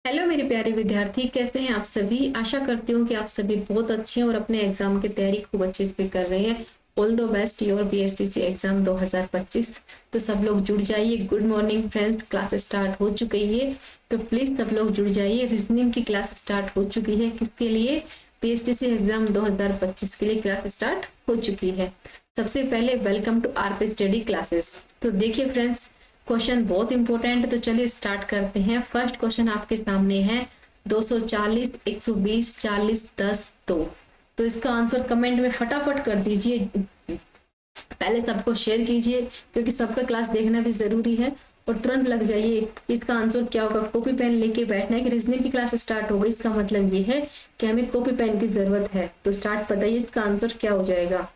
Hello मेरे प्यारे विद्यार्थी, कैसे हैं आप सभी। आशा करती हूँ कि आप सभी बहुत अच्छे हैं और अपने एग्जाम की तैयारी खूब अच्छे से कर रहे हैं। All the best your BSTC exam 2025। तो सब लोग जुड़ जाइए। Good morning friends, class start हो चुकी है, तो प्लीज सब लोग जुड़ जाइए। रीजनिंग की क्लास स्टार्ट हो चुकी है। किसके लिए? बीएसटीसी एग्जाम 2025 के लिए क्लास स्टार्ट हो चुकी है। सबसे पहले welcome to RP study classes. तो देखिए फ्रेंड्स, क्वेश्चन बहुत इंपॉर्टेंट है, तो चलिए स्टार्ट करते हैं। फर्स्ट क्वेश्चन आपके सामने है 240, 120, 40, 10, 2। तो इसका आंसर कमेंट में फटाफट कर दीजिए। पहले सबको शेयर कीजिए क्योंकि सबका क्लास देखना भी जरूरी है। और तुरंत लग जाइए। इसका आंसर क्या होगा? कॉपी पेन लेके बैठना है कि रीजनिंग की क्लास स्टार्ट हो गई, इसका मतलब ये है कि हमें कॉपी पेन की जरूरत है। तो स्टार्ट बताइए, इसका आंसर क्या हो जाएगा।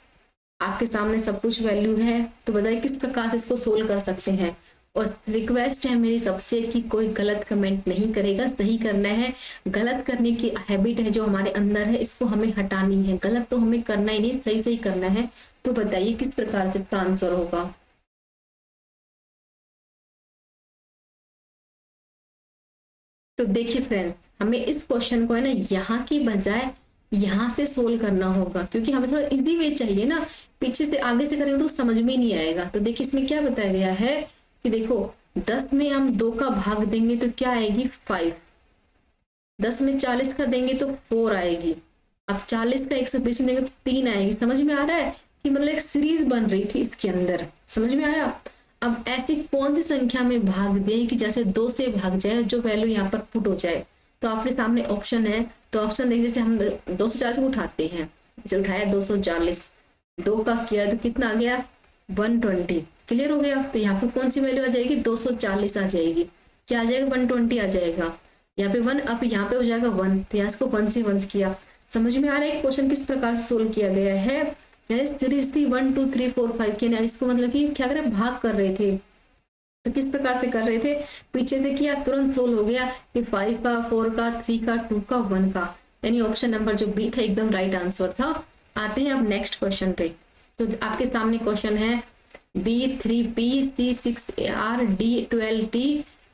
आपके सामने सब कुछ वैल्यू है, तो बताइए किस प्रकार से इसको सोल्व कर सकते हैं। और रिक्वेस्ट है मेरी सबसे कि कोई गलत कमेंट नहीं करेगा, सही करना है। गलत करने की हैबिट है जो हमारे अंदर है, इसको हमें हटानी है। गलत तो हमें करना ही नहीं, सही सही करना है। तो बताइए किस प्रकार से इसका आंसर होगा। तो देखिए फ्रेंड्स, हमें इस क्वेश्चन को है ना यहाँ की बजाय यहाँ से सोल्व करना होगा, क्योंकि हमें थोड़ा इजी वे चाहिए ना। पीछे से आगे से करेंगे तो समझ में नहीं आएगा। तो देखिए इसमें क्या बताया गया है कि देखो 10 में हम 2 का भाग देंगे तो क्या आएगी? 5। 10 में 40 का देंगे तो 4 आएगी। अब 40 का 120 में देंगे तो 3 आएगी। समझ में आ रहा है कि मतलब एक सीरीज बन रही थी इसके अंदर। समझ में आया? अब ऐसी कौन सी संख्या में भाग दें कि जैसे 2 से भाग जाए, जो वैल्यू यहाँ पर पुट हो जाए। तो आपके सामने ऑप्शन है, तो ऑप्शन देखिए। जैसे हम 240 को उठाते हैं, जैसे उठाया 240, 2 का किया तो कितना आ गया? 120। क्लियर हो गया? तो यहाँ पर कौन सी वैल्यू आ जाएगी? 240 आ जाएगी। क्या आ जाएगा? 120 आ जाएगा। यहाँ पे 1, अब यहाँ पे हो जाएगा 1, तो यहाँ इसको 1 से 1 किया। समझ में आ रहा है क्वेश्चन किस प्रकार से सोल्व किया गया है। सीरीज थी 1 2 3 4 5 की, इसको मतलब कि क्या कर रहे, भाग कर रहे थे। तो किस प्रकार से कर रहे थे? पीछे से किया, तुरंत सोल्व हो गया कि 5 का, 4 का, 3 का, 2 का, 1 का। यानी ऑप्शन नंबर जो बी था एकदम राइट आंसर था। आते हैं अब नेक्स्ट क्वेश्चन पे। तो आपके सामने क्वेश्चन है B3P C6R D12T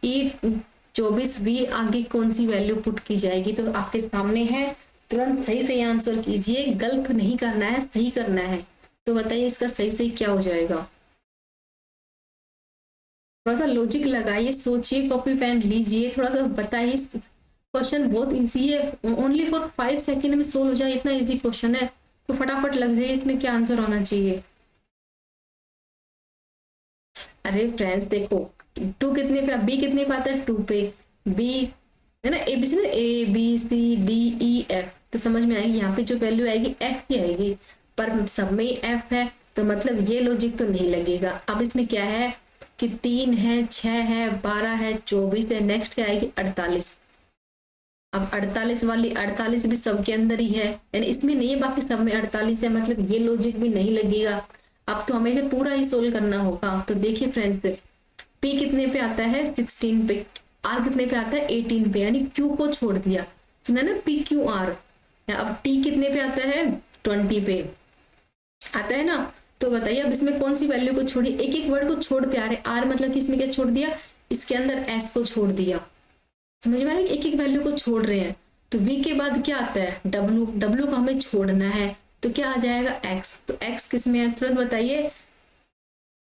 E24V, आगे कौन सी वैल्यू पुट की जाएगी। तो आपके सामने है, तुरंत सही सही आंसर कीजिए। गलत नहीं करना है, सही करना है। तो बताइए इसका सही सही क्या हो जाएगा। थोड़ा सा लॉजिक लगाइए, सोचिए, कॉपी पेन लीजिए, थोड़ा सा बताइए। क्वेश्चन बहुत इजी है, ओनली फॉर 5 सेकेंड में सोल्व हो जाए, इतना इजी क्वेश्चन है। तो फटाफट लग जाइए, इसमें क्या आंसर होना चाहिए। अरे फ्रेंड्स देखो, 2 कितने पे, बी कितने पे आता है? 2 पे। बी है ना, ए बी सी, ना ABCDEF। तो समझ में आएगी यहाँ पे जो वैल्यू आएगी F की आएगी, पर सब में ही F है, तो मतलब ये लॉजिक तो नहीं लगेगा। अब इसमें क्या है कि 3 है, 6 है, 12 है, 24 है। नेक्स्ट क्या आएगी? 48। अब 48 वाली 48 भी सबके अंदर ही है, यानी इसमें नहीं है, बाकी सब में 48 है, मतलब ये लॉजिक भी नहीं लगेगा। अब तो हमें इसे पूरा ही सोल्व करना होगा। तो देखिए फ्रेंड्स, P कितने पे आता है? 16 पे। R कितने पे आता है? 18 पे, यानी Q को छोड़ दिया। सुना ना, PQR। अब T कितने पे आता है? 20 पे आता है ना। तो बताइए अब इसमें कौन सी वैल्यू को छोड़ी, एक एक वर्ड को छोड़ते आ रहे। R मतलब कि इसमें क्या छोड़ दिया? इसके अंदर S को छोड़ दिया। समझ में आ रहा है? एक एक वैल्यू को छोड़ रहे हैं। तो V के बाद क्या आता है? W। W को हमें छोड़ना है, तो क्या आ जाएगा? X। तो X किस में है? तुरंत बताइए।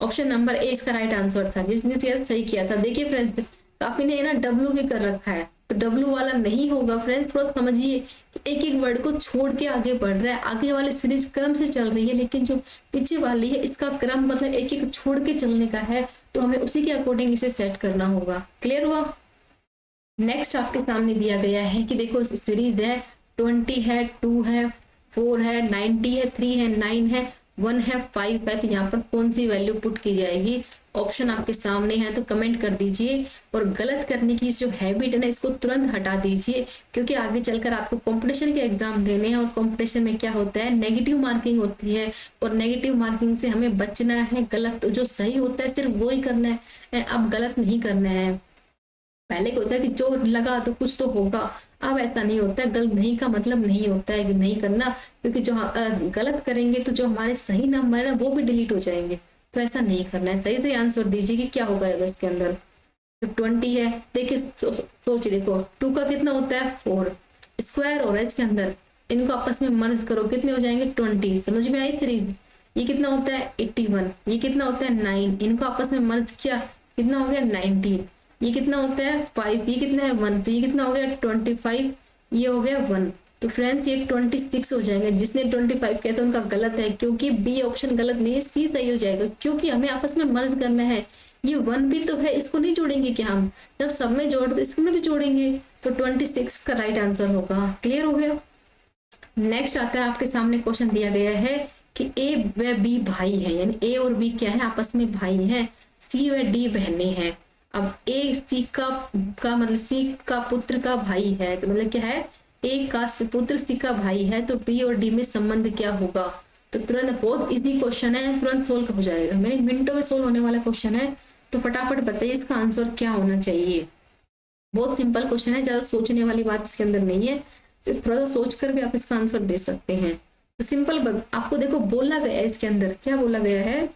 ऑप्शन नंबर ए इसका राइट आंसर था, जिसने सही किया था। देखिए फ्रेंड्स, काफी ने ना W भी कर रखा है, तो W वाला नहीं होगा। फ्रेंड्स थोड़ा समझिए, एक एक वर्ड को छोड़ के आगे बढ़ रहा है। आगे वाली सीरीज क्रम से चल रही है, लेकिन जो पीछे वाली है इसका क्रम मतलब एक एक छोड़ के चलने का है, तो हमें उसी के अकॉर्डिंग इसे सेट करना होगा। क्लियर हुआ? नेक्स्ट आपके सामने दिया गया है कि देखो सीरीज है 20 है, 2 है, 4 है, 90 है, 3 है, 9 है, 1 है, 5 है। तो यहाँ पर कौन सी वैल्यू पुट की जाएगी? ऑप्शन आपके सामने है, तो कमेंट कर दीजिए। और गलत करने की जो हैबिट है ना, इसको तुरंत हटा दीजिए, क्योंकि आगे चलकर आपको कंपटीशन के एग्जाम देने हैं। और कंपटीशन में क्या होता है? नेगेटिव मार्किंग होती है, और नेगेटिव मार्किंग से हमें बचना है। गलत जो सही होता है सिर्फ वो ही करना है, अब गलत नहीं करना है। पहले क्या होता है कि जो लगा तो कुछ तो होगा, अब ऐसा नहीं होता है। गलत नहीं का मतलब नहीं होता है कि नहीं करना, क्योंकि जो गलत करेंगे तो जो हमारे सही नंबर है वो भी डिलीट हो जाएंगे। तो ऐसा नहीं करना है। सही से आंसर दीजिए कि क्या होगा इसके अंदर। तो 20 है। देखिए सोचिए, देखो 2 का कितना होता है 4, स्क्वायर हो रहा है इसके अंदर, इनको आपस में मर्ज करो कितने हो जाएंगे 20। समझ में आई सीरीज? ये कितना होता है 81, ये कितना होता है 9, इनको आपस में मर्ज किया कितना हो गया 19। ये कितना होता है 5, ये कितना है 1, तो ये कितना हो गया 25, ये हो गया 1। तो फ्रेंड्स ये 26 हो जाएंगे। जिसने 25 किया था उनका गलत है, क्योंकि बी ऑप्शन गलत नहीं है, सी सही हो जाएगा, क्योंकि हमें आपस में मर्ज करना है। ये 1 भी तो है, इसको नहीं जोड़ेंगे क्या हम? जब सब में जोड़ तो इसमें भी जोड़ेंगे, तो 26 का राइट आंसर होगा। क्लियर हो गया? नेक्स्ट आता है, आपके सामने क्वेश्चन दिया गया है कि ए व बी भाई है, यानी ए और बी क्या है आपस में भाई हैं, सी व डी बहनें हैं। अब ए सी का मतलब सी का पुत्र का भाई है, तो मतलब क्या है, ए का पुत्र सी का भाई है, तो बी और डी में संबंध क्या होगा? तो तुरंत, बहुत इजी क्वेश्चन है, तुरंत सोल्व हो जाएगा, मेरे मिनटों में सोल्व होने वाला क्वेश्चन है। तो फटाफट बताइए इसका आंसर क्या होना चाहिए। बहुत सिंपल क्वेश्चन है, ज्यादा सोचने वाली बात इसके अंदर नहीं है, सिर्फ थोड़ा सा सोच कर भी आप इसका आंसर दे सकते हैं। तो सिंपल आपको देखो बोला गया है, इसके अंदर क्या बोला गया है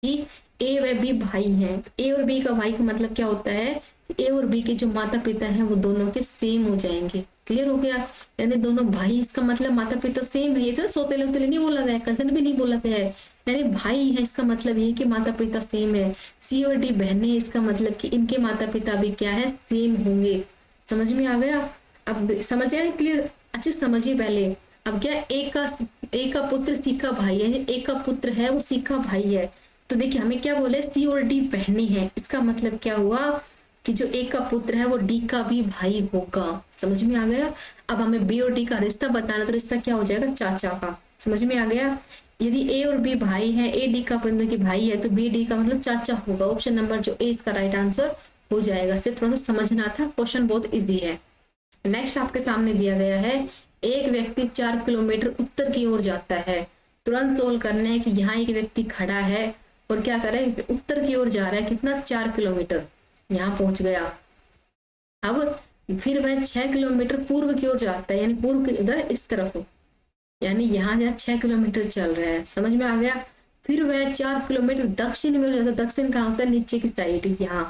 कि ए व बी भाई हैं। ए और बी का भाई का मतलब क्या होता है, ए और बी के जो माता पिता हैं वो दोनों के सेम हो जाएंगे। क्लियर हो गया? यानी दोनों भाई, इसका मतलब माता पिता सेम है। ये तो सोतेले उतेले नहीं बोला गया, कजन भी नहीं बोला गया है, यानी भाई है, इसका मतलब ये कि माता पिता सेम है। सी और डी बहनें, इसका मतलब कि इनके माता पिता भी क्या है, सेम होंगे। समझ में आ गया? अब समझ आया? क्लियर? अच्छे समझिए पहले। अब क्या, ए का पुत्र सी का भाई है, ए का पुत्र है वो सी का भाई है, तो देखिए हमें क्या बोले, सी और डी बहनें हैं, इसका मतलब क्या हुआ कि जो ए का पुत्र है वो डी का भी भाई होगा। समझ में आ गया? अब हमें बी और डी का रिश्ता बताना, तो रिश्ता क्या हो जाएगा, चाचा का। समझ में आ गया? यदि ए और बी भाई है, ए डी का मतलब की भाई है, तो बी डी का मतलब चाचा होगा। ऑप्शन नंबर जो ए इसका राइट आंसर हो जाएगा। सिर्फ थोड़ा सा समझना था, क्वेश्चन बहुत इजी है। नेक्स्ट आपके सामने दिया गया है, एक व्यक्ति 4 किलोमीटर उत्तर की ओर जाता है। तुरंत सोल्व करना है कि यहाँ एक व्यक्ति खड़ा है और क्या करे, उत्तर की ओर जा रहा है, कितना 4 किलोमीटर, यहाँ पहुंच गया। अब फिर वह 6 किलोमीटर पूर्व की ओर जाता है, यानी पूर्व की इधर इस तरफ, यानी यहाँ 6 किलोमीटर चल रहा है। समझ में आ गया? फिर वह 4 किलोमीटर दक्षिण में जाता है। दक्षिण कहाँ होता है, नीचे की साइड, यहाँ।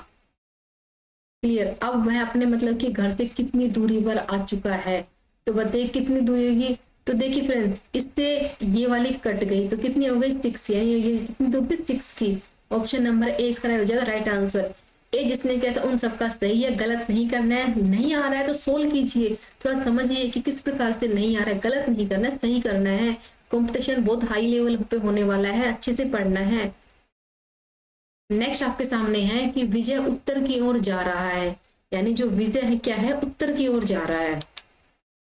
क्लियर? अब वह अपने मतलब कि घर से कितनी दूरी पर आ चुका है, तो बताइए कितनी दूरी होगी। तो देखिए फ्रेंड्स, इससे ये वाली कट गई, तो कितनी हो गई 6, यानी ये कितनी दूर थी 6 की। ऑप्शन नंबर ए इसका हो जाएगा राइट आंसर। ए जिसने किया था उन सबका सही है, गलत नहीं करना है। नहीं आ रहा है तो सोल्व कीजिए, थोड़ा समझिए कि किस प्रकार से नहीं आ रहा है, गलत नहीं करना है, सही करना है। कंपटीशन बहुत हाई लेवल पे होने वाला है, अच्छे से पढ़ना है। नेक्स्ट आपके सामने है कि विजय उत्तर की ओर जा रहा है, यानी जो विजय है क्या है, उत्तर की ओर जा रहा है,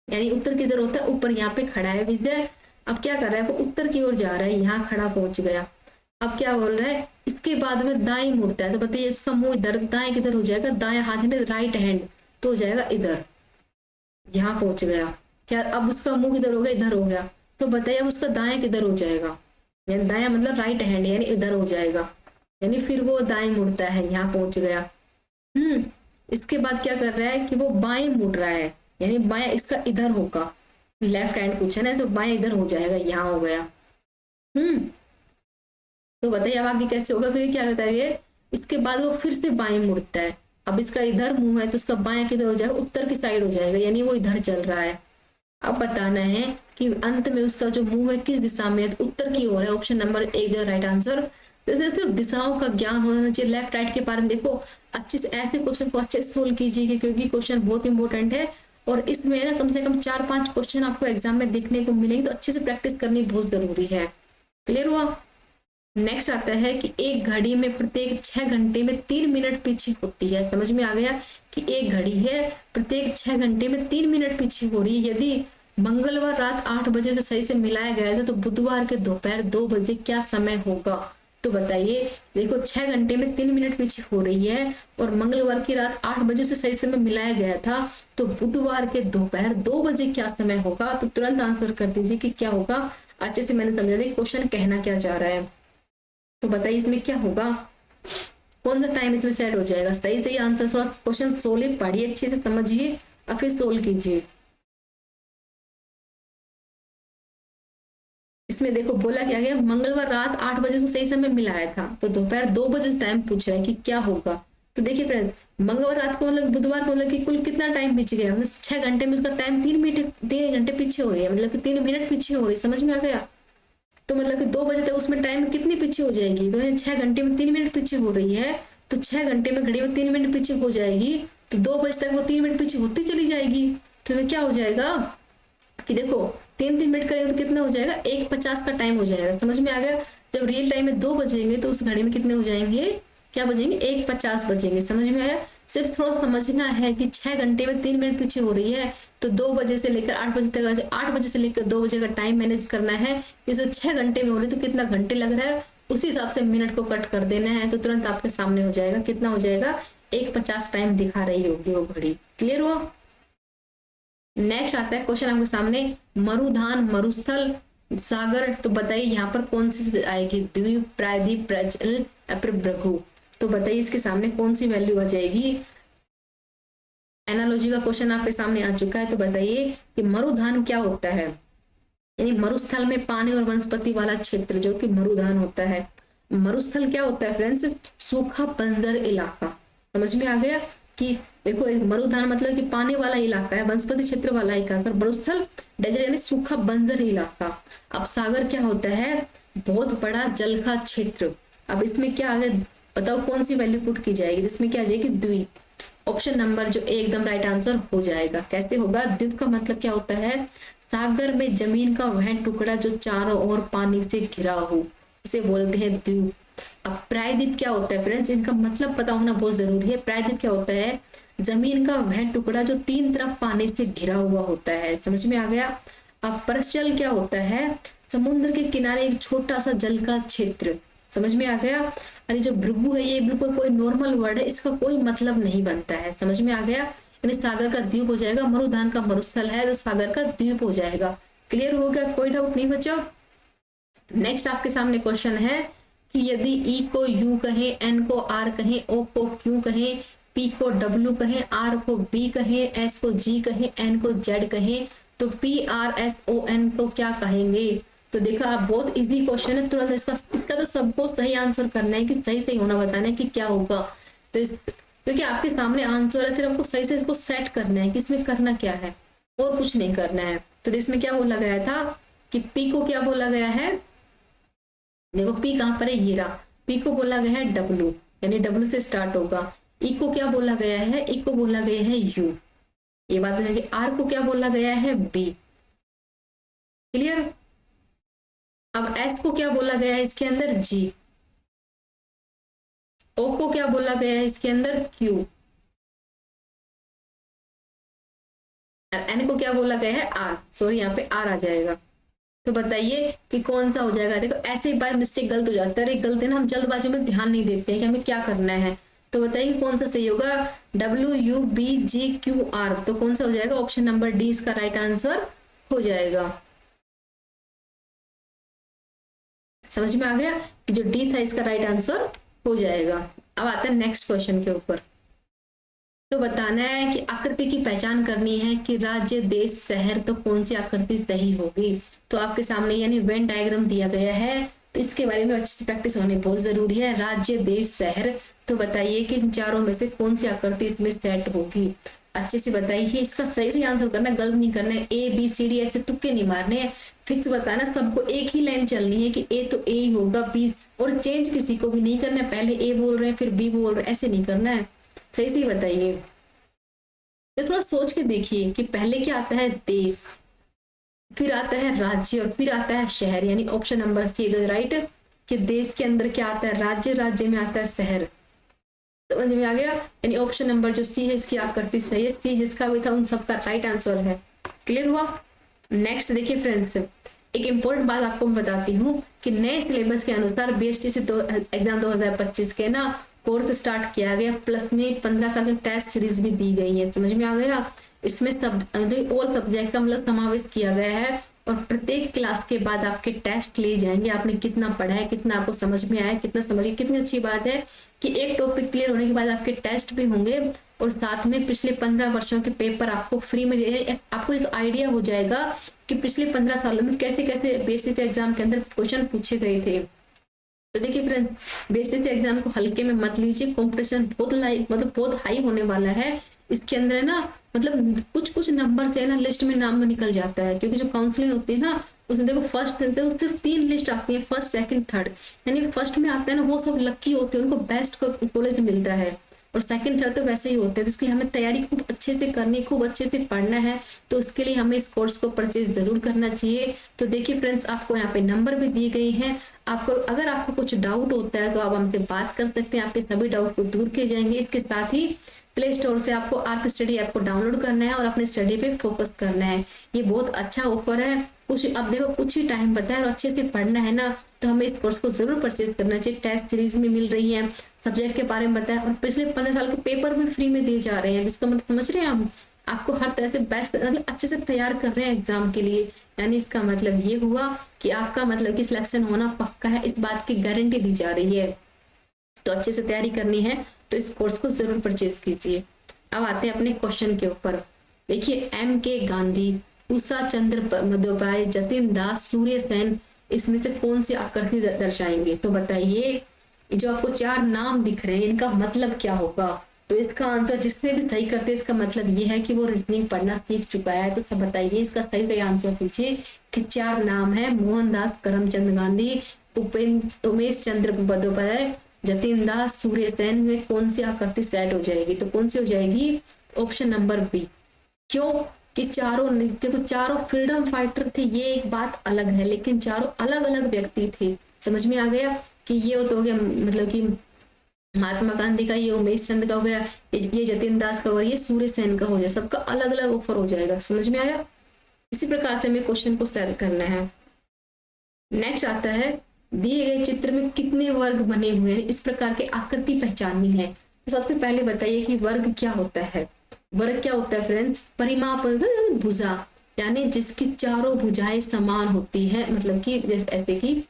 यानी उत्तर किधर होता है, ऊपर यहाँ पे खड़ा है विजय। अब क्या कर रहा है, वो उत्तर की ओर जा रहा है, यहाँ खड़ा पहुंच गया। अब क्या बोल रहा है, इसके बाद में दाएं मुड़ता है, तो बताइए उसका मुंह इधर, दाएं किधर हो जाएगा, दाएं हाथ में राइट हैंड, तो हो जाएगा इधर, यहाँ पहुंच गया। क्या अब उसका मुंह किधर हो गया, इधर हो गया, तो बताइए अब उसका दाएं किधर हो जाएगा, यानी दाएं मतलब राइट हैंड, यानी इधर हो जाएगा, यानी फिर वो दाएं मुड़ता है, यहाँ पहुंच गया। इसके बाद क्या कर रहा है कि वो बाएं मुड़ रहा है, यानी बाएं इसका इधर होगा, लेफ्ट हैंड कुछ है ना, तो बाएं इधर हो जाएगा, यहाँ हो गया। तो बताइए अब आगे कैसे होगा, फिर क्या होता है ये, इसके बाद वो फिर से बाएं मुड़ता है। अब इसका इधर मुंह है तो इसका बाएं किधर हो जाएगा, उत्तर की साइड हो जाएगा, यानी वो इधर चल रहा है। अब बताना है कि अंत में उसका जो मुंह है किस दिशा में है, तो उत्तर की ओर है। ऑप्शन नंबर ए जो राइट आंसर। जैसे सिर्फ दिशाओं का ज्ञान होना चाहिए, लेफ्ट राइट के बारे में देखो अच्छे से, ऐसे क्वेश्चन को अच्छे से सोल्व कीजिए, क्योंकि क्वेश्चन बहुत इंपॉर्टेंट है और इसमें ना कम से कम 4-5 क्वेश्चन आपको एग्जाम में देखने को मिलेंगे, तो अच्छे से प्रैक्टिस करनी बहुत जरूरी है। क्लियर हुआ? नेक्स्ट आता है कि एक घड़ी में प्रत्येक 6 घंटे में 3 मिनट पीछे होती है। समझ में आ गया कि एक घड़ी है, प्रत्येक 6 घंटे में 3 मिनट पीछे हो रही है। यदि मंगलवार रात 8 बजे से सही से मिलाया गया था, तो बुधवार के दोपहर 2 बजे क्या समय होगा। तो बताइए, देखो 6 घंटे में 3 मिनट पीछे हो रही है और मंगलवार की रात 8 बजे से सही समय मिलाया गया था, तो बुधवार के दोपहर 2 बजे क्या समय होगा। तो तुरंत आंसर कर दीजिए कि क्या होगा। अच्छे से मैंने समझा दिया क्वेश्चन कहना क्या चाह रहा है। तो बताइए इसमें क्या होगा, कौन सा टाइम इसमें सेट हो जाएगा। सही सही आंसर, थोड़ा क्वेश्चन सोल्व पढ़िए, अच्छे से समझिए और फिर सोल्व कीजिए। इसमें देखो बोला क्या गया, मंगलवार रात 8 बजे को सही समय मिलाया था, तो दोपहर 2 बजे टाइम पूछ रहा है कि क्या होगा। तो देखिए फ्रेंड्स, मंगलवार रात को मतलब बुधवार को मतलब कि कुल कितना टाइम पीछे गया, मतलब 6 घंटे में उसका टाइम 3 घंटे पीछे हो रही है, मतलब कि 3 मिनट पीछे हो रही है। समझ में आ गया? तो मतलब कि 2 बजे तक उसमें टाइम कितनी पीछे हो जाएगी, तो 6 घंटे में 3 मिनट पीछे हो रही है, तो 6 घंटे में घड़ी में 3 मिनट पीछे हो जाएगी, तो 2 बजे तक वो 3 मिनट पीछे होती चली जाएगी। तो क्या हो जाएगा कि देखो 3-3 मिनट करेंगे तो कितना हो जाएगा, 1:50 का टाइम हो जाएगा। समझ में आ गया? जब रियल टाइम में 2 बजेंगे तो उस घड़ी में कितने हो जाएंगे, क्या बजेंगे, 1:50 बजेंगे। समझ में आया? सिर्फ थोड़ा समझना है कि 6 घंटे में 3 मिनट पीछे हो रही है, तो 2 बजे से लेकर 8 बजे तक, 8 बजे से लेकर 2 बजे का टाइम मैनेज करना है। इसे 6 घंटे में हो रही है तो कितना घंटे लग रहा है, उसी हिसाब से मिनट को कट कर देना है, तो तुरंत आपके सामने हो जाएगा, कितना हो जाएगा, 1:50 टाइम दिखा रही होगी वो घड़ी। क्लियर हुआ? नेक्स्ट आता है क्वेश्चन आपके सामने, मरुधान, मरुस्थल, सागर। तो बताइए यहाँ पर कौन सी आएगी, द्वीप, प्रायद्वीप, प्रजल या फिर भृगु। तो बताइए इसके सामने कौन सी वैल्यू आ जाएगी। एनालॉजी का क्वेश्चन आपके सामने आ चुका है। तो बताइए कि मरुधान क्या होता है, यानी मरुस्थल में पानी और वनस्पति वाला क्षेत्र जो कि मरुधान होता है। मरुस्थल क्या होता है फ्रेंड्स, सूखा बंजर इलाका। समझ में आ गया कि देखो एक मरुधान मतलब कि पानी वाला इलाका है, वनस्पति क्षेत्र वाला इलाका। मरुस्थल डेजर्ट यानी सूखा बंजर इलाका। अब सागर क्या होता है, बहुत बड़ा जल का क्षेत्र। अब इसमें क्या आगे बताओ कौन सी वैल्यू पुट की जाएगी, इसमें क्या आ जाएगी, द्वीप। ऑप्शन नंबर जो एकदम राइट आंसर हो जाएगा। कैसे होगा, द्वीप का मतलब क्या होता है, सागर में जमीन का वह टुकड़ा जो चारों ओर पानी से घिरा हो, उसे बोलते हैं द्वीप। अब प्रायद्वीप क्या होता है फ्रेंड्स, इनका मतलब पता होना बहुत जरूरी है। प्रायद्वीप क्या होता है, जमीन का वह टुकड़ा जो 3 तरफ पानी से घिरा हुआ होता है। समझ में आ गया? अब परसजल क्या होता है, समुद्र के किनारे एक छोटा सा जल का क्षेत्र। समझ में आ गया? अरे जो भृगु है ये बिल्कुल कोई नॉर्मल वर्ड है, इसका कोई मतलब नहीं बनता है। समझ में आ गया? यानी सागर का द्वीप हो जाएगा, मरुधान का मरुस्थल है तो सागर का द्वीप हो जाएगा। क्लियर हो गया, कोई डाउट नहीं बचा? नेक्स्ट आपके सामने क्वेश्चन है कि यदि ई को यू कहें, एन को आर कहें, ओ को क्यू कहें, पी को डब्ल्यू कहें, आर को बी कहें, एस को जी कहें, एन को जेड कहें, तो P R S O N को क्या कहेंगे। तो देखा आप, बहुत इजी क्वेश्चन है, तुरंत इसका तो सबको सही आंसर करना है कि सही सही होना बताना है कि क्या होगा। तो क्योंकि आपके सामने आंसर है, सिर्फ आपको सही से इसको सेट करना है कि इसमें करना क्या है और कुछ नहीं करना है। तो इसमें क्या बोला गया था कि पी को क्या बोला गया है, देखो पी कहां पर है, ये रहा। पी को बोला गया है डब्ल्यू, यानी डब्ल्यू से स्टार्ट होगा। ई को क्या बोला गया है, ई को बोला गया है यू, ये बात है। आर को क्या बोला गया है, बी। क्लियर? अब एस को क्या बोला गया है इसके अंदर, जी। ओ को क्या बोला गया है इसके अंदर, क्यू। एन को क्या बोला गया है, आर। सॉरी यहाँ पे आर आ जाएगा। तो बताइए कि कौन सा हो जाएगा। देखो ऐसे बाय मिस्टेक गलत हो जाता है, गलती ना हम जल्दबाजी में ध्यान नहीं देते हैं कि हमें क्या करना है। तो बताइए कौन सा सही होगा, W U B G Q R. तो कौन सा हो जाएगा, ऑप्शन नंबर डी इसका राइट आंसर हो जाएगा। समझ में आ गया कि जो डी था इसका राइट आंसर हो जाएगा। अब आता है नेक्स्ट क्वेश्चन के ऊपर। तो बताना है कि आकृति की पहचान करनी है कि राज्य, देश, शहर, तो कौन सी आकृति सही होगी। तो आपके सामने यानी वेन डायग्राम दिया गया है, तो इसके बारे में अच्छे से प्रैक्टिस होनी बहुत जरूरी है। राज्य, देश, शहर, तो बताइए कि इन चारों में से कौन सी आकृति इसमें सेट होगी। अच्छे से बताइए, इसका सही से आंसर करना, गलत नहीं करना है। ए बी सी डी ऐसे तुक्के नहीं मारने हैं, फिक्स बताना, सबको एक ही लाइन चलनी है कि ए तो ए ही होगा, बी और चेंज किसी को भी नहीं करना है। पहले ए बोल रहे हैं फिर बी बोल रहे हैं, ऐसे नहीं करना है। सही से बताइए, तो थोड़ा सोच के देखिए कि पहले क्या आता है, देश, फिर आता है राज्य और फिर आता है शहर। यानी ऑप्शन नंबर सी दो राइट, कि देश के अंदर क्या आता है, राज्य, राज्य में आता है शहर। समझ में आ गया? यानी ऑप्शन नंबर जो सी है इसकी आकृति सही है। सी जिसका भी था उन सबका राइट आंसर है। क्लियर हुआ? नेक्स्ट देखिए फ्रेंड्स, एक इंपॉर्टेंट बात आपको मैं बताती हूँ कि नए सिलेबस के अनुसार बीएसटी से एग्जाम 2025 के ना कोर्स स्टार्ट किया गया, प्लस में 15 साल की टेस्ट सीरीज भी दी गई है। समझ में आ गया? इसमें सब ऑल सब्जेक्ट का मतलब समावेश किया गया है और प्रत्येक क्लास के बाद आपके टेस्ट लिए जाएंगे। आपने कितना पढ़ा है, कितना आपको समझ में आया, कितना समझिए। कितनी अच्छी बात है कि एक टॉपिक क्लियर होने के बाद आपके टेस्ट भी होंगे और साथ में पिछले 15 वर्षों के पेपर आपको फ्री में दे। आपको एक आइडिया हो जाएगा कि पिछले 15 सालों में कैसे कैसे बेसिक एग्जाम के अंदर क्वेश्चन पूछे गए थे। तो देखिए फ्रेंड्स, बेसिक से एग्जाम को हल्के में मत लीजिए, कंपटीशन बहुत हाई होने वाला है। इसके अंदर है ना, मतलब कुछ कुछ नंबर से है ना लिस्ट में नाम निकल जाता है, क्योंकि जो काउंसलिंग होती है ना उसमें देखो फर्स्ट सिर्फ 3 लिस्ट आती है, फर्स्ट सेकंड थर्ड। यानी फर्स्ट में आता है ना वो सब लकी होते हैं, उनको बेस्ट कॉलेज मिलता है, और सेकंड थर्ड तो वैसे ही होते हैं। जिसके लिए हमें तैयारी खूब अच्छे से करनी, खूब अच्छे से पढ़ना है, तो उसके लिए हमें इस कोर्स को परचेज जरूर करना चाहिए। तो देखिए फ्रेंड्स, आपको यहाँ पे नंबर भी दिए गए हैं। आपको अगर आपको कुछ डाउट होता है तो आप हमसे बात कर सकते हैं, आपके सभी डाउट को दूर किए जाएंगे। इसके साथ ही प्ले स्टोर से आपको आर्क स्टडी ऐप को डाउनलोड करना है और अपने स्टडी पे फोकस करना है। ये बहुत अच्छा ऑफर है। कुछ अब देखो कुछ ही टाइम बता है और अच्छे से पढ़ना है ना, तो हमें इस कोर्स को जरूर परचेज करना चाहिए। टेस्ट सीरीज में मिल रही है, सब्जेक्ट के बारे में बताया, और पिछले 15 साल के पेपर भी फ्री में दिए जा रहे हैं। इसका मतलब समझ रहे हैं हम, आपको हर तरह से बेस्ट मतलब अच्छे से तैयार कर रहे हैं एग्जाम के लिए। यानी इसका मतलब ये हुआ कि आपका मतलब कि सिलेक्शन होना पक्का है, इस बात की गारंटी दी जा रही है। तो अच्छे से तैयारी करनी है तो इस कोर्स को जरूर परचेज कीजिए। अब आते हैं अपने क्वेश्चन के ऊपर। देखिए, M.K. गांधी, उषा चंद्र बंदोपाध्याय, जतिन दास, सूर्य सेन, इसमें से कौन सी आकृति दर्शाएंगे? तो बताइए, जो आपको 4 नाम दिख रहे हैं इनका मतलब क्या होगा? तो इसका आंसर जिसने भी सही करते हैं इसका मतलब ये है कि वो रीजनिंग पढ़ना सीख चुका है। तो सब बताइए इसका सही आंसर दीजिए कि 4 नाम है मोहनदास करमचंद गांधी, उमेश चंद्र बंदोपाध्याय, जतिन दास, सूर्य सेन में कौन सी आकृति सेट हो जाएगी? तो कौन सी हो जाएगी? Option number B. क्यों? कि चारों देखो, चारों फ्रीडम फाइटर थे, ये एक बात अलग है, लेकिन चारों अलग अलग व्यक्ति थे। समझ में आ गया कि ये तो हो गया मतलब कि महात्मा गांधी का, ये उमेश चंद का हो गया, ये जतिन दास का, और ये सूर्य सेन का हो जाए, सबका अलग अलग ऑफर हो जाएगा। समझ में आया? इसी प्रकार से हमें क्वेश्चन को सॉल्व करना है। नेक्स्ट आता है, दिए गए चित्र में कितने वर्ग बने हुए हैं, इस प्रकार की आकृति पहचाननी है। तो सबसे पहले बताइए कि वर्ग क्या होता है? वर्ग क्या होता है फ्रेंड्स? परिमाप भुजा, यानी जिसकी चारों भुजाएं समान होती है, मतलब कि ऐसे कि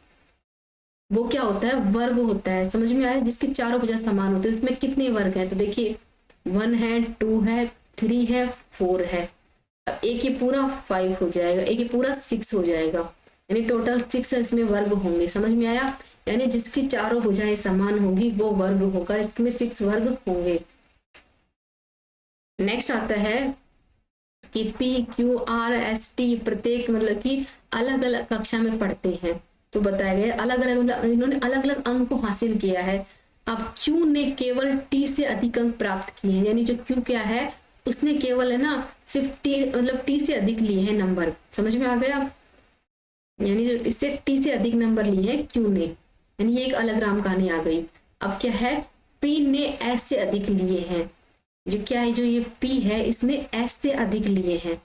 वो क्या होता है? वर्ग होता है। समझ में आया? जिसकी चारों भुजा समान होती है। इसमें कितने वर्ग हैं? तो देखिए 1 है, 2 है, 3 है, 4 है। एक ये पूरा 5 हो जाएगा, एक ये पूरा 6 हो जाएगा, यानी टोटल 6 इसमें वर्ग होंगे। समझ में आया? यानी जिसकी चारों भुजाएं समान होगी वो वर्ग होगा, इसमें 6 वर्ग होंगे। नेक्स्ट आता है कि PQRST प्रत्येक मतलब कि अलग अलग कक्षा में पढ़ते हैं। तो बताया गया अलग अलग मतलब इन्होंने अलग अलग अंक को हासिल किया है। अब Q ने केवल T से अधिक अंक प्राप्त किए हैं, यानी जो Q क्या है उसने केवल है ना सिर्फ T मतलब T से अधिक लिए हैं नंबर। समझ में आ गया? यानी जो इससे T से अधिक नंबर लिए हैं Q ने, यानी ये एक अलग राम कहानी आ गई। अब क्या है? P ने S से अधिक लिए हैं। जो क्या है, जो ये P है इसने S से अधिक लिए हैं,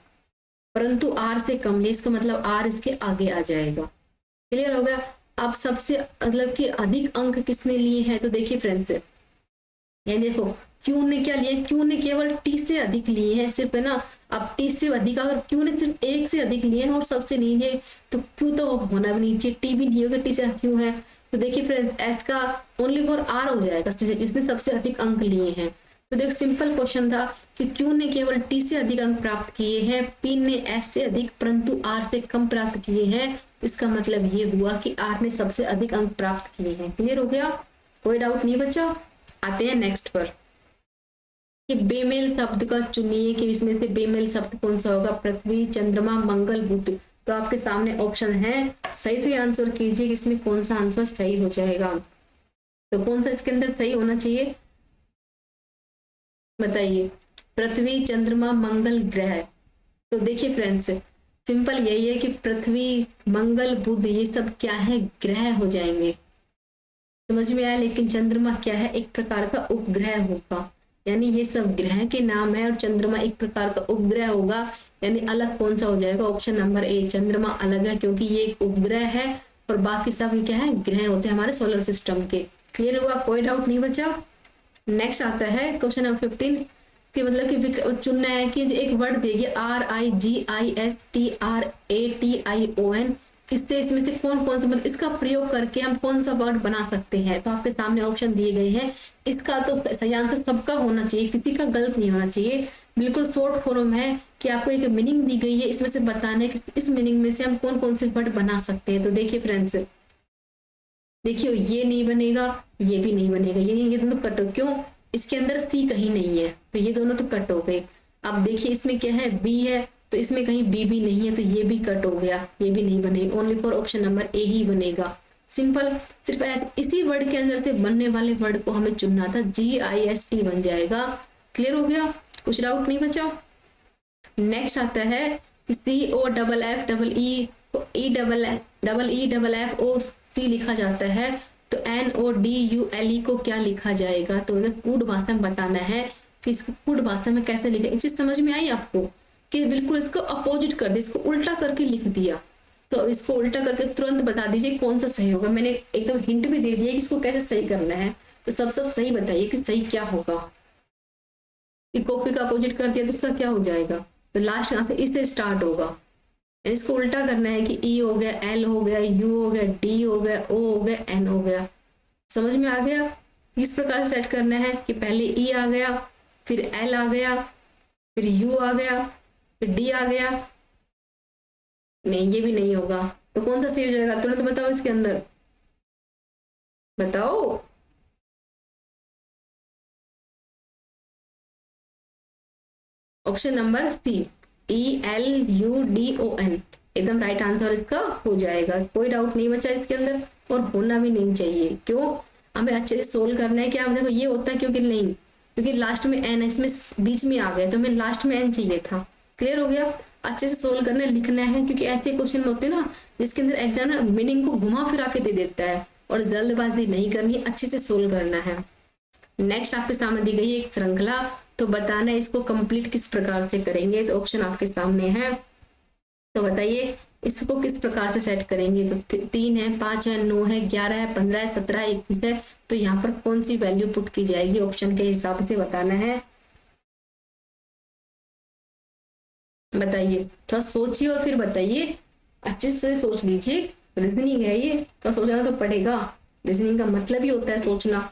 परंतु R से कम लिए, इसका मतलब R इसके आगे आ जाएगा। क्लियर हो गया? अब सबसे मतलब कि अधिक अंक किसने लिए हैं? तो देखिए फ्रेंड्स, ये देखो Q ने क्या लिए? Q ने केवल T से अधिक लिए हैं सिर्फ, है ना। अब T से अधिक अगर Q ने सिर्फ 1 से अधिक लिए हैं और सबसे नहीं लिए, तो Q तो होना भी नहीं चाहिए, T भी नहीं होगा, T से Q है। तो देखिए फ्रेंड्स, S का ओनली फॉर R हो जाएगा, जिसने सबसे अधिक अंक लिए हैं। तो देख सिंपल क्वेश्चन था कि Q ने केवल T से अधिक अंक प्राप्त किए हैं, P ने S से अधिक परंतु R से कम प्राप्त किए हैं। इसका मतलब ये हुआ कि R ने सबसे अधिक अंक प्राप्त किए हैं। क्लियर हो गया? कोई डाउट नहीं बचा? आते हैं नेक्स्ट पर कि बेमेल शब्द का चुनिए कि इसमें से बेमेल शब्द कौन सा होगा? पृथ्वी, चंद्रमा, मंगल, बुध। तो आपके सामने ऑप्शन है, सही से आंसर कीजिए कि इसमें कौन सा आंसर सही हो जाएगा। तो कौन सा इसके अंदर सही होना चाहिए बताइए? पृथ्वी, चंद्रमा, मंगल, ग्रह। तो देखिए फ्रेंड्स, सिंपल यही है कि पृथ्वी, मंगल, बुध ये सब क्या है? ग्रह हो जाएंगे। समझ में आया? लेकिन चंद्रमा क्या है? एक प्रकार का उपग्रह होगा, यानी ये सब ग्रह के नाम है और चंद्रमा एक प्रकार का उपग्रह होगा। यानी अलग कौन सा हो जाएगा? ऑप्शन नंबर ए, चंद्रमा अलग है, क्योंकि ये एक उपग्रह है और बाकी सब क्या है? ग्रह होते हैं हमारे सोलर सिस्टम के। क्लियर हुआ? कोई डाउट नहीं बचा? नेक्स्ट आता है क्वेश्चन नंबर 15 कि मतलब कि चुनना है कि एक वर्ड देगी RIGISTRATION, इससे इसमें से कौन कौन सा मतलब इसका प्रयोग करके हम कौन सा वर्ड बना सकते हैं। तो आपके सामने ऑप्शन दिए गए हैं। इसका तो सही आंसर सबका होना चाहिए, किसी का गलत नहीं होना चाहिए। बिल्कुल शॉर्ट फॉर्म है कि आपको एक मीनिंग दी गई है, इसमें से बताना है कि इस मीनिंग में से हम कौन कौन से वर्ड बना सकते हैं। तो देखिए फ्रेंड्स, देखियो ये नहीं बनेगा, ये भी नहीं बनेगा, ये दोनों कट हो, क्यों? इसके अंदर सी कहीं नहीं है तो ये दोनों तो कट हो गए। अब देखिए इसमें क्या है, बी है तो इसमें कहीं बी भी नहीं है तो ये भी कट हो गया, ये भी नहीं बनेगा, only for option number A ही बनेगा। सिंपल, सिर्फ इसी वर्ड के अंदर से बनने वाले वर्ड को हमें चुनना था, GIST बन जाएगा। क्लियर हो गया, कुछ डाउट नहीं बचा। नेक्स्ट आता है COFFEE को EFFOC लिखा जाता है, तो NODULE को क्या लिखा जाएगा? तो मतलब कूट भाषा में बताना है कि इसको कूट भाषा में कैसे लिखे। एक चीज समझ में आई आपको कि बिल्कुल इसको अपोजिट कर दिया, इसको उल्टा करके लिख दिया, तो इसको उल्टा करके तुरंत बता दीजिए कौन सा सही होगा। मैंने एकदम हिंट भी दे दिया कि इसको कैसे सही करना है, तो सब सही बताइए कि सही क्या होगा। कॉपी का अपोजिट कर दिया तो इसका क्या हो जाएगा? तो लास्ट यहाँ से इससे स्टार्ट होगा, इसको उल्टा करना है कि E हो गया, L हो गया, U हो गया, D हो गया, O हो गया, N हो गया। समझ में आ गया? इस प्रकार से सेट करना है कि पहले E आ गया, फिर L आ गया, फिर U आ गया, फिर D आ गया। नहीं, ये भी नहीं होगा, तो कौन सा सही हो जाएगा? तुरंत बताओ, इसके अंदर बताओ। ऑप्शन नंबर C, ELUDON एकदम राइट आंसर इसका हो जाएगा, कोई डाउट नहीं बचा इसके अंदर, और होना भी नहीं चाहिए। क्यों? हमें अच्छे से सोल्व करना है। क्या देखो ये होता है क्योंकि नहीं, क्योंकि लास्ट में N, इसमें बीच में आ गया तो हमें लास्ट में N चाहिए था। क्लियर हो गया? अच्छे से सोल्व करना है, लिखना है, क्योंकि ऐसे क्वेश्चन होते हैं ना जिसके अंदर एग्जाम मीनिंग को घुमा फिरा के दे देता है, और जल्दबाजी नहीं करनी, अच्छे से सोल्व करना है। नेक्स्ट आपके सामने दी गई है एक श्रृंखला, तो बताना है इसको कंप्लीट किस प्रकार से करेंगे। तो ऑप्शन आपके सामने है, तो बताइए इसको किस प्रकार से सेट करेंगे। तो 3 है, 5 है, 9 है, 11 है, 15 है, 17 है, 21 है, तो यहाँ पर कौन सी वैल्यू पुट की जाएगी ऑप्शन के हिसाब से बताना है। बताइए, थोड़ा सोचिए और फिर बताइए, अच्छे से सोच लीजिए, रीजनिंग है ये, तो सोचना तो पड़ेगा, रीजनिंग का मतलब ही होता है सोचना।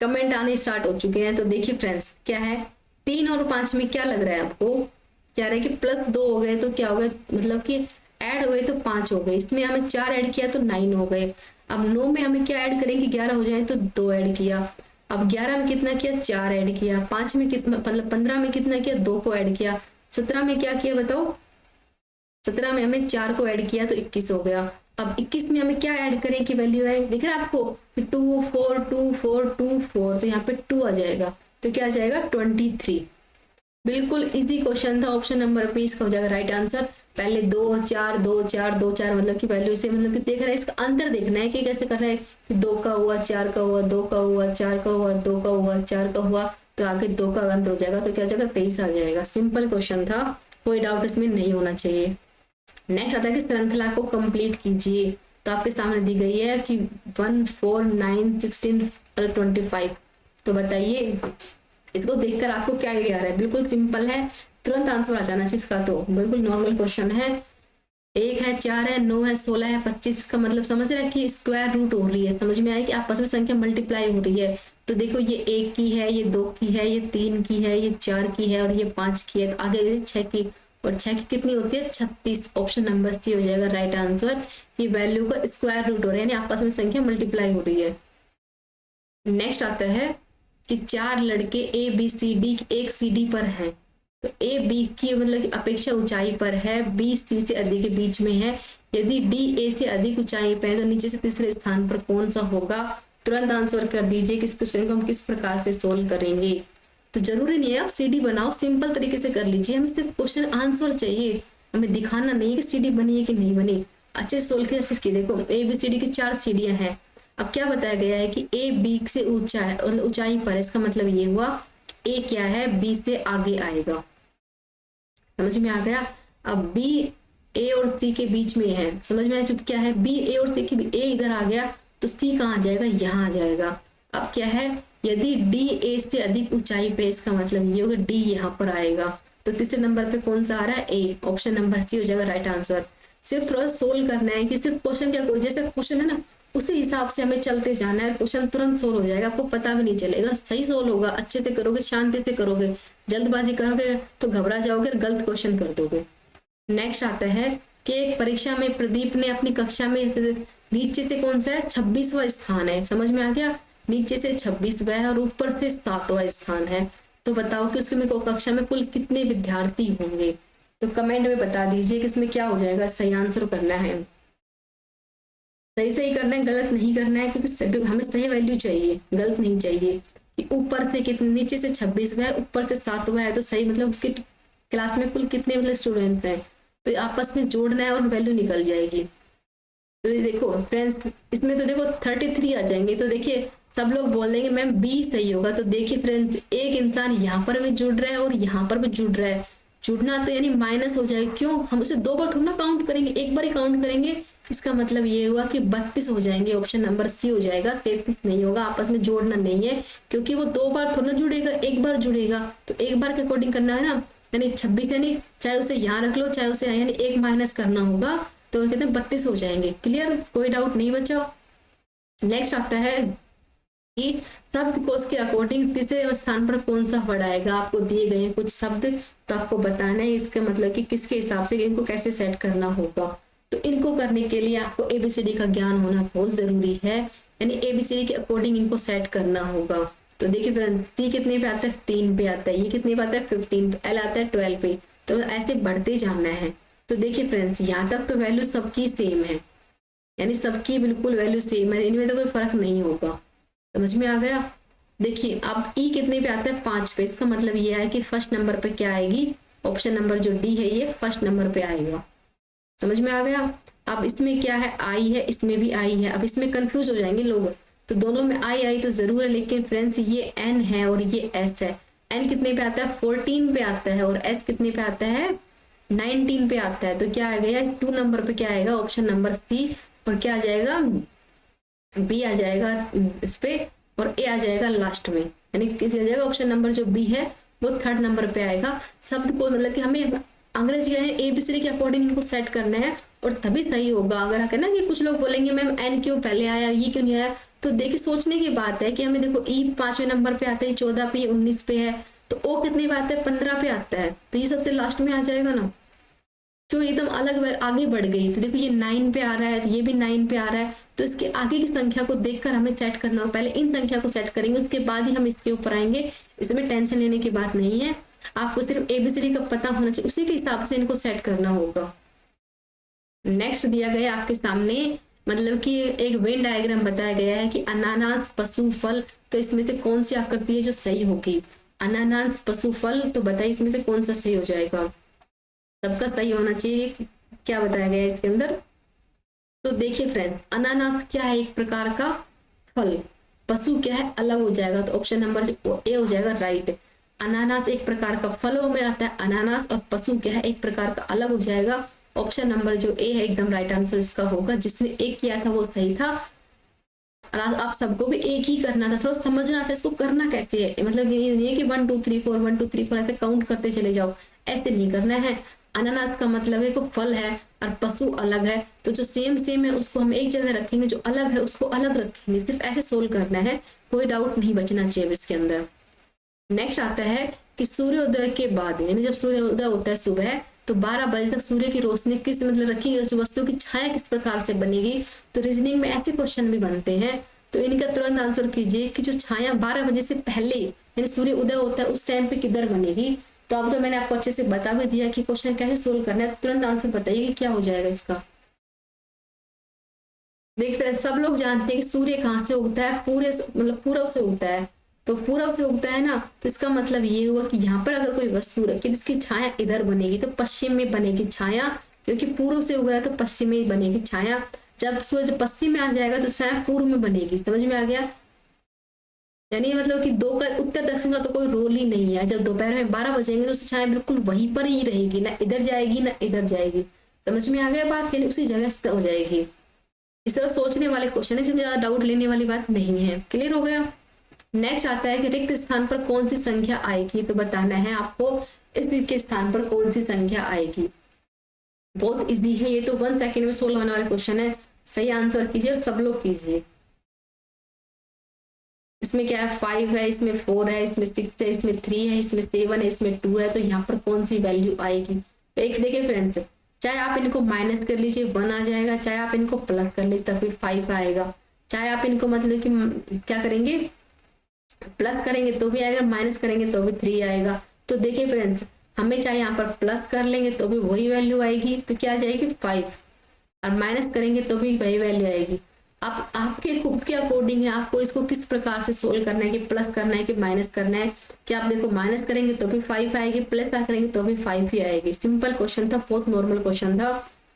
कमेंट आने स्टार्ट हो चुके हैं, तो देखिए फ्रेंड्स क्या है, 3 और 5 में क्या लग रहा है आपको? क्या रहा है कि +2 हो गए तो क्या हो गया, मतलब कि ऐड हो गए तो 5 हो गए, इसमें हमें 4 ऐड किया तो 9 हो गए। अब 9 में हमें क्या ऐड करेंगे, 11 हो जाए तो 2 ऐड किया। अब 11 में कितना किया, 4 ऐड किया। 5 में कितना, मतलब 15 में कितना किया, 2 को ऐड किया। 17 में क्या किया बताओ? 17 में हमने 4 को ऐड किया तो 21 हो गया। अब 21 में हमें क्या ऐड करें की वैल्यू है, दिख रहा है आपको? 2 4 2 4 2 4, तो यहाँ पे 2 आ जाएगा, तो क्या आ जाएगा 23। बिल्कुल इजी क्वेश्चन था, ऑप्शन नंबर बी इसका हो जाएगा राइट आंसर। पहले 2 4 2 4 2 4 मतलब की वैल्यू से, मतलब कि देख रहा है, इसका अंतर देखना है कि कैसे कर रहा है कि 2 का हुआ, 4 का हुआ, 2 का हुआ, 4 का हुआ, 2 का हुआ, 4 का हुआ, तो आगे 2 का अंतर हो जाएगा, तो क्या हो जाएगा 23 आ जाएगा। सिंपल क्वेश्चन था, कोई डाउट इसमें नहीं होना चाहिए। नेक्स्ट आता है कि श्रृंखला को कंप्लीट कीजिए, तो आपके सामने दी गई है कि 1 4 9 16 और 25, तो बताइए इसको देखकर आपको क्या आइडिया आ रहा है? बिल्कुल सिंपल है, तुरंत आंसर आ जाना चाहिए इसका, तो बिल्कुल नॉर्मल क्वेश्चन है। 1 है, 4 है, 9 है, 16 है, 25, इसका मतलब समझ रहे हैं कि स्क्वायर रूट हो रही है, समझ में आया कि आपस में संख्या मल्टीप्लाई हो रही है। तो देखो ये 1 की है, ये 2 की है, ये 3 की है, ये 4 की है, और ये 5 की है, तो आगे 6 की, और 6 की कितनी होती है 36। ऑप्शन नंबर सी हो जाएगा राइट आंसर, ये वैल्यू का स्क्वायर रूट हो रहा है, यानी आपस में संख्या मल्टीप्लाई हो रही है। नेक्स्ट आता है कि 4 लड़के ABCD एक सीढ़ी पर हैं, तो AB की मतलब अपेक्षा ऊंचाई पर है, B C से अधिक के बीच में है, यदि D A से अधिक ऊंचाई पर है तो नीचे से तीसरे स्थान पर कौन सा होगा? तुरंत आंसर कर दीजिए कि इस क्वेश्चन को हम किस प्रकार से सोल्व करेंगे। तो जरूरी नहीं है आप सीढ़ी बनाओ, सिंपल तरीके से कर लीजिए, हमें सिर्फ क्वेश्चन आंसर चाहिए, हमें दिखाना नहीं है कि सीढ़ी बनी है कि नहीं बनी। अच्छे से सोल्व किया, देखो ABCD की 4 सीढ़ियां हैं। अब क्या बताया गया है कि A B से ऊंचा है और ऊंचाई पर है, इसका मतलब ये हुआ A क्या है, B से आगे आएगा, समझ में आ गया। अब B A और C के बीच में है, समझ में आया, जब क्या है B A और C के A इधर आ गया तो C कहाँ आ जाएगा, यहाँ आ जाएगा। अब क्या है, यदि D A से अधिक ऊंचाई पे, इसका मतलब ये होगा D यहाँ पर आएगा, तो तीसरे नंबर पे कौन सा आ रहा है, A। ऑप्शन नंबर सी हो जाएगा राइट आंसर। सिर्फ थोड़ा सा सोल्व करना है कि सिर्फ क्वेश्चन क्या, जैसे क्वेश्चन है ना उसी हिसाब से हमें चलते जाना है, क्वेश्चन तुरंत सोल्व हो जाएगा, आपको पता भी नहीं चलेगा, सही सोल्व होगा, अच्छे से करोगे, शांति से करोगे। जल्दबाजी करोगे तो घबरा जाओगे और गलत क्वेश्चन कर दोगे। नेक्स्ट आता है कि एक परीक्षा में प्रदीप ने अपनी कक्षा में नीचे से कौन सा है 26वां स्थान है, समझ में आ गया, नीचे से 26वां है और ऊपर से 7वां स्थान है। तो बताओ कि उसके में कक्षा में कुल कितने विद्यार्थी होंगे। तो कमेंट में बता दीजिए कि इसमें क्या हो जाएगा, सही आंसर करना है, सही सही करना है, गलत नहीं करना है, क्योंकि हमें सही वैल्यू चाहिए, गलत नहीं चाहिए। कि ऊपर से कितने, नीचे से 26वां है, ऊपर से 7वां है, तो सही मतलब उसके क्लास में कुल कितने मतलब स्टूडेंट्स हैं, तो आपस में जोड़ना है और वैल्यू निकल जाएगी। तो ये देखो फ्रेंड्स, इसमें तो देखो 33 आ जाएंगे, तो देखिए सब लोग बोल देंगे मैम बी सही होगा। तो देखिए फ्रेंड्स, एक इंसान यहाँ पर भी जुड़ रहा है और यहाँ पर भी जुड़ रहा है, जुड़ना तो यानी माइनस हो जाएगा, क्यों, हम उसे 2 बार थोड़ा ना काउंट करेंगे, एक बार ही काउंट करेंगे। इसका मतलब ये हुआ कि 32 हो जाएंगे, ऑप्शन नंबर सी हो जाएगा, 33 नहीं होगा, आपस में जोड़ना नहीं है, क्योंकि वो 2 बार थोड़ा ना जुड़ेगा, एक बार जुड़ेगा, तो एक बार के अकॉर्डिंग करना है ना, यानी 26 यानी चाहे उसे यहाँ रख लो चाहे उसे यानी एक माइनस करना होगा, तो कहते हैं 32 हो जाएंगे। क्लियर, कोई डाउट नहीं बचा। नेक्स्ट आता है कि शब्दकोश के अकॉर्डिंग तीसरे स्थान पर कौन सा वर्ड आएगा। आपको दिए गए कुछ शब्द, तो आपको बताना है इसका मतलब कि किसके हिसाब से इनको कैसे सेट करना होगा। तो इनको करने के लिए आपको एबीसीडी का ज्ञान होना बहुत जरूरी है, यानी एबीसीडी के अकॉर्डिंग इनको सेट करना होगा। तो देखिए फ्रेंड्स, सी कितने पे आता है, 3 पे आता है, ये कितने पे आता है 15 पे, एल आता है 12 पे, तो ऐसे बढ़ते जाना है। तो देखिए फ्रेंड्स, यहाँ तक तो वैल्यू सबकी सेम है, यानी सबकी बिल्कुल वैल्यू सेम है, इनमें तो कोई फर्क नहीं होगा, समझ में आ गया। देखिए अब ई कितने पे आता है 5 पे, इसका मतलब ये है कि फर्स्ट नंबर पे क्या आएगी, ऑप्शन नंबर जो डी है ये फर्स्ट नंबर पे आएगा, समझ में आ गया। अब इसमें क्या है, आई है, इसमें भी आई है, अब इसमें कंफ्यूज हो जाएंगे लोग, तो दोनों में आई आई तो जरूर है, लेकिन फ्रेंड्स ये एन है और ये एस है। एन कितने पे आता है 14 पे आता है और एस कितने पे आता है 19 पे आता है, तो क्या आ गया 2 नंबर पे क्या आएगा, ऑप्शन नंबर सी, और क्या आ जाएगा बी आ जाएगा इस पे, और ए आ जाएगा लास्ट में, यानी किसी आ जाएगा ऑप्शन नंबर जो बी है वो 3rd नंबर पे आएगा। शब्द को मतलब कि हमें अंग्रेजी है एबीसीडी के अकॉर्डिंग इनको सेट करना है और तभी सही होगा। अगर है ना कि कुछ लोग बोलेंगे मैम एन क्यों पहले आया, ये क्यों नहीं आया, तो देखिए सोचने की बात है कि हमें देखो ई 5वें नंबर पे आता है, 14 पे, 19 पे है, तो ओ कितने पे आता है 15 पे आता है, तो ये सबसे लास्ट में आ जाएगा ना, क्यों एकदम अलग आगे बढ़ गई। तो देखो ये 9 पे आ रहा है, तो ये भी 9 पे आ रहा है, तो इसके आगे की संख्या को देखकर हमें सेट करना होगा। पहले इन संख्या को सेट करेंगे, उसके बाद ही हम इसके ऊपर आएंगे, इसमें टेंशन लेने की बात नहीं है, आपको सिर्फ एबीसीडी का पता होना चाहिए, उसी के हिसाब से इनको सेट करना होगा। नेक्स्ट दिया गया आपके सामने, मतलब कि एक वेन डायग्राम बताया गया है कि अनानास पशु फल, तो इसमें से कौन सी आकृति है जो सही होगी, अनानास पशु फल, तो बताइए इसमें से कौन सा सही हो जाएगा, सबका सही होना चाहिए, क्या बताया गया है इसके अंदर। तो देखिए फ्रेंड्स, अनानास क्या है, एक प्रकार का फल, पशु क्या है अलग हो जाएगा, तो ऑप्शन नंबर ए हो जाएगा राइट। अनानास एक प्रकार का फलों में आता है अनानास, और पशु क्या है एक प्रकार का अलग हो जाएगा, ऑप्शन नंबर जो ए है एकदम राइट आंसर इसका होगा। जिसने एक किया था वो सही था, और आप सबको भी एक ही करना था, थोड़ा समझना था इसको करना कैसे है, मतलब ये नहीं है कि 1 2 3 4 1 2 3 4 ऐसे काउंट करते चले जाओ, ऐसे नहीं करना है। अनानास का मतलब है को फल है और पशु अलग है, तो जो सेम सेम है उसको हम एक जगह रखेंगे, जो अलग है उसको अलग रखेंगे, सिर्फ ऐसे सोल्व करना है, कोई डाउट नहीं बचना चाहिए इसके अंदर। नेक्स्ट आता है कि सूर्योदय के बाद, यानी जब सूर्योदय होता है सुबह, तो 12 बजे तक सूर्य की रोशनी किस मतलब रखी गई वस्तु की छाया किस प्रकार से बनेगी। तो रीजनिंग में ऐसे क्वेश्चन भी बनते हैं, तो इनका तुरंत आंसर कीजिए कि जो छाया 12 बजे से पहले यानी सूर्य उदय होता है उस टाइम पे किधर बनेगी। तो अब तो मैंने आपको अच्छे से बता भी दिया कि क्वेश्चन कैसे सोल्व करना है, तुरंत आंसर बताइए कि क्या हो जाएगा इसका। देखते सब लोग जानते हैं कि सूर्य कहाँ से उगता है, पूरे मतलब पूरब से उगता है, तो पूरब से उगता है ना, तो इसका मतलब ये हुआ कि यहाँ पर अगर कोई वस्तु रखी तो इसकी छाया इधर बनेगी, तो पश्चिम में बनेगी छाया, क्योंकि पूर्व से उग रहा है तो पश्चिम में बनेगी छाया। जब सूरज पश्चिम में आ जाएगा तो छाया पूर्व में बनेगी, समझ में आ गया। यानी मतलब कि दो का उत्तर दक्षिण का तो कोई रोल ही नहीं है। जब दोपहर में 12 बजेंगे तो उसकी छाया बिल्कुल वहीं पर ही रहेगी, ना इधर जाएगी ना इधर जाएगी, समझ में आ गया बात, यानी उसी जगह स्थित हो जाएगी। इस तरह सोचने वाले क्वेश्चन है, जिसमें ज्यादा डाउट लेने वाली बात नहीं है। क्लियर हो गया। नेक्स्ट आता है कि रिक्त स्थान पर कौन सी संख्या आएगी, तो बताना है आपको इस रिक्त स्थान पर कौन सी संख्या आएगी। बहुत इजी है ये तो, 1 सेकेंड में सोल्व होने वाला क्वेश्चन है। सही आंसर कीजिए, सब लोग कीजिए। इसमें क्या है 5 है, इसमें 4 है, इसमें 6 है, इसमें 3 है, इसमें 7 है, इसमें 2 है, तो यहाँ पर कौन सी वैल्यू आएगी। तो एक देखिए फ्रेंड्स, चाहे आप इनको माइनस कर लीजिए 1 आ जाएगा, चाहे आप इनको प्लस कर लीजिए तब भी 5 आएगा, चाहे आप इनको मतलब कि क्या करेंगे प्लस करेंगे तो भी आएगा, माइनस करेंगे तो भी 3 आएगा। तो देखिए फ्रेंड्स, हमें चाहे यहाँ पर प्लस कर लेंगे तो भी वही वैल्यू आएगी, तो क्या आ जाएगी 5, और माइनस करेंगे तो भी वही वैल्यू आएगी। आप आपके खुद के अकॉर्डिंग है आपको इसको किस प्रकार से सोल्व करना है, कि प्लस करना है कि माइनस करना है। कि आप देखो माइनस करेंगे तो भी 5 आएगी, प्लस करेंगे तो भी 5 ही आएगी। सिंपल क्वेश्चन था, बहुत नॉर्मल क्वेश्चन था।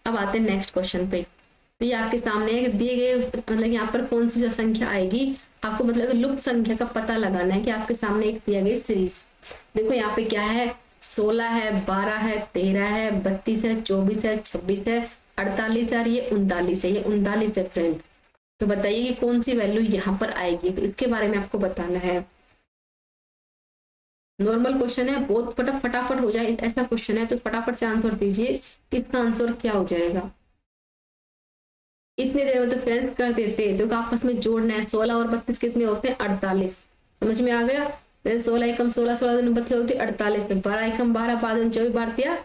अब आते हैं नेक्स्ट क्वेश्चन पे। तो ये आपके सामने दिए गए मतलब यहाँ पर कौन सी संख्या आएगी, आपको मतलब लुप्त संख्या का पता लगाना है। कि आपके सामने एक दिया गया सीरीज, देखो यहाँ पे क्या है 16 है, 12 है, 13 है, 32 है, 24 है, 26 है, 48 है और ये 39 है, ये 39 है फ्रेंड्स। तो बताइए कि कौन सी वैल्यू यहाँ पर आएगी, तो इसके बारे में आपको बताना है। नॉर्मल क्वेश्चन है, बहुत फटाफट हो जाए ऐसा क्वेश्चन है, तो फटाफट से आंसर दीजिए कि इसका आंसर क्या हो जाएगा। इतने देर में तो फ्रेंड्स कर देते हैं, तो आपस में जोड़ना है। 16 और 32 कितने होते हैं 48, समझ में आ गया। 16 एकम 16, 16 दूनी 32 होती है 48, 12 एकम 12, 12 दूनी 24, 12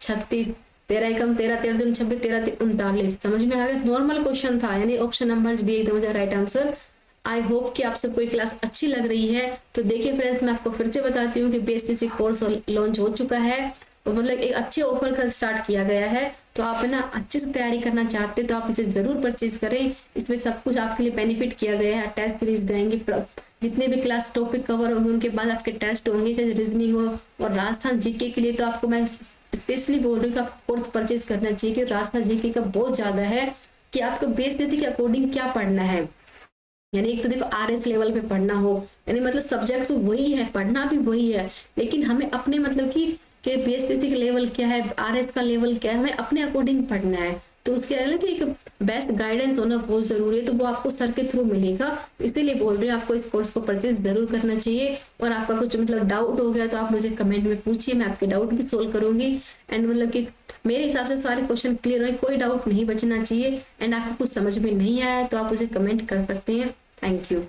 36, 13 एकम 13, 13 दूनी 26, 13 39, समझ में आ गया। नॉर्मल क्वेश्चन था, यानी ऑप्शन नंबर बी एकदम राइट आंसर। आई होप कि आप सबको ये क्लास अच्छी लग रही है। तो देखिए फ्रेंड्स, मैं आपको फिर से बताती हूँ कि BSTC कोर्स लॉन्च हो चुका है, और मतलब एक अच्छे ऑफर का स्टार्ट किया गया है। तो आप ना अच्छे से तैयारी करना चाहते तो आप इसे जरूर परचेज करें। इसमें सब कुछ आपके लिए बेनिफिट किया गया है। टेस्ट सीरीज देंगे, जितने भी क्लास टॉपिक कवर होंगे उनके बाद आपके टेस्ट होंगे, जैसे रीजनिंग हो और राजस्थान जीके के लिए तो आपको मैं स्पेशली बोल रही हूँ कि आप कोर्स परचेज करना चाहिए, क्योंकि राजस्थान जीके का बहुत ज्यादा है कि आपको BSTC के अकॉर्डिंग क्या पढ़ना है। यानी एक तो देखो RS लेवल पे पढ़ना हो, यानी मतलब सब्जेक्ट तो वही है, पढ़ना भी वही है, लेकिन हमें अपने मतलब कि BSTC का लेवल क्या है, RS का लेवल क्या है, हमें अपने अकॉर्डिंग पढ़ना है। तो उसके अलग कि एक बेस्ट गाइडेंस होना बहुत जरूरी है, तो वो आपको सर के थ्रू मिलेगा। इसीलिए बोल रही हूँ आपको इस कोर्स को परचेज जरूर करना चाहिए। और आपका कुछ मतलब डाउट हो गया तो आप मुझे कमेंट में पूछिए, मैं आपके डाउट भी सोल्व करूंगी। एंड मतलब कि मेरे हिसाब से सारे क्वेश्चन क्लियर हो, कोई डाउट नहीं बचना चाहिए। एंड आपको कुछ समझ में नहीं आया तो आप मुझे कमेंट कर सकते हैं। Thank you.